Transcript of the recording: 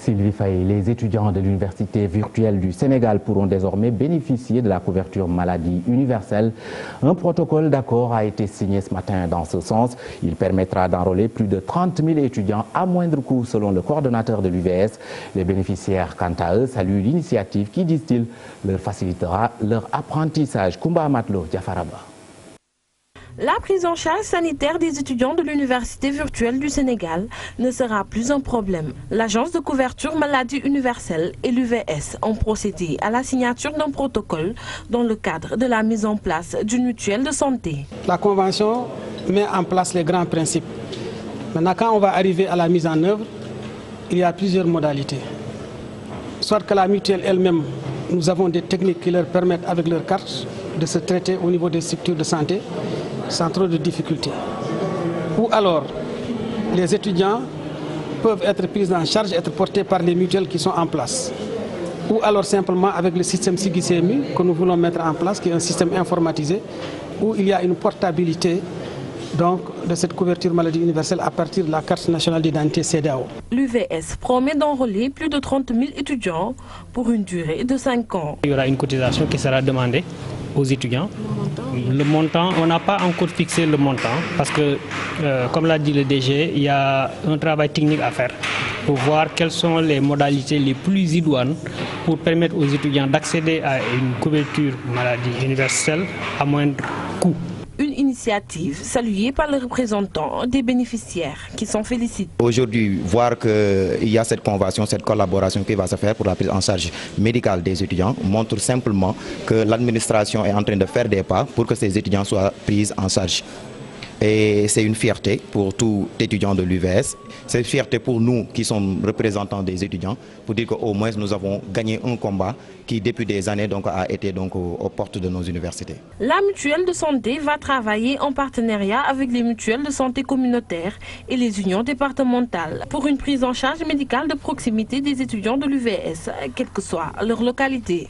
Sylvie Faye, les étudiants de l'Université virtuelle du Sénégal pourront désormais bénéficier de la couverture maladie universelle. Un protocole d'accord a été signé ce matin dans ce sens. Il permettra d'enrôler plus de 30 000 étudiants à moindre coût selon le coordonnateur de l'UVS. Les bénéficiaires, quant à eux, saluent l'initiative qui, disent-ils, leur facilitera leur apprentissage. Koumba Amatlo, Diafaraba. La prise en charge sanitaire des étudiants de l'Université virtuelle du Sénégal ne sera plus un problème. L'Agence de couverture maladie universelle et l'UVS ont procédé à la signature d'un protocole dans le cadre de la mise en place d'une mutuelle de santé. La Convention met en place les grands principes. Maintenant, quand on va arriver à la mise en œuvre, il y a plusieurs modalités. Soit que la mutuelle elle-même, nous avons des techniques qui leur permettent avec leur carte de se traiter au niveau des structures de santé sans trop de difficultés. Ou alors, les étudiants peuvent être pris en charge, être portés par les mutuelles qui sont en place. Ou alors simplement avec le système SIGI-CMU que nous voulons mettre en place, qui est un système informatisé, où il y a une portabilité donc, de cette couverture maladie universelle à partir de la carte nationale d'identité CEDEAO. L'UVS promet d'enrôler plus de 30 000 étudiants pour une durée de 5 ans. Il y aura une cotisation qui sera demandée aux étudiants. Le montant, on n'a pas encore fixé le montant parce que, comme l'a dit le DG, il y a un travail technique à faire pour voir quelles sont les modalités les plus idoines pour permettre aux étudiants d'accéder à une couverture maladie universelle à moindre coût. Une initiative saluée par les représentants des bénéficiaires qui s'en félicitent. Aujourd'hui, voir qu'il y a cette convention, cette collaboration qui va se faire pour la prise en charge médicale des étudiants montre simplement que l'administration est en train de faire des pas pour que ces étudiants soient pris en charge. Et c'est une fierté pour tout étudiant de l'UVS. C'est une fierté pour nous qui sommes représentants des étudiants pour dire qu'au moins nous avons gagné un combat qui depuis des années donc, a été donc, aux portes de nos universités. La mutuelle de santé va travailler en partenariat avec les mutuelles de santé communautaires et les unions départementales pour une prise en charge médicale de proximité des étudiants de l'UVS, quelle que soit leur localité.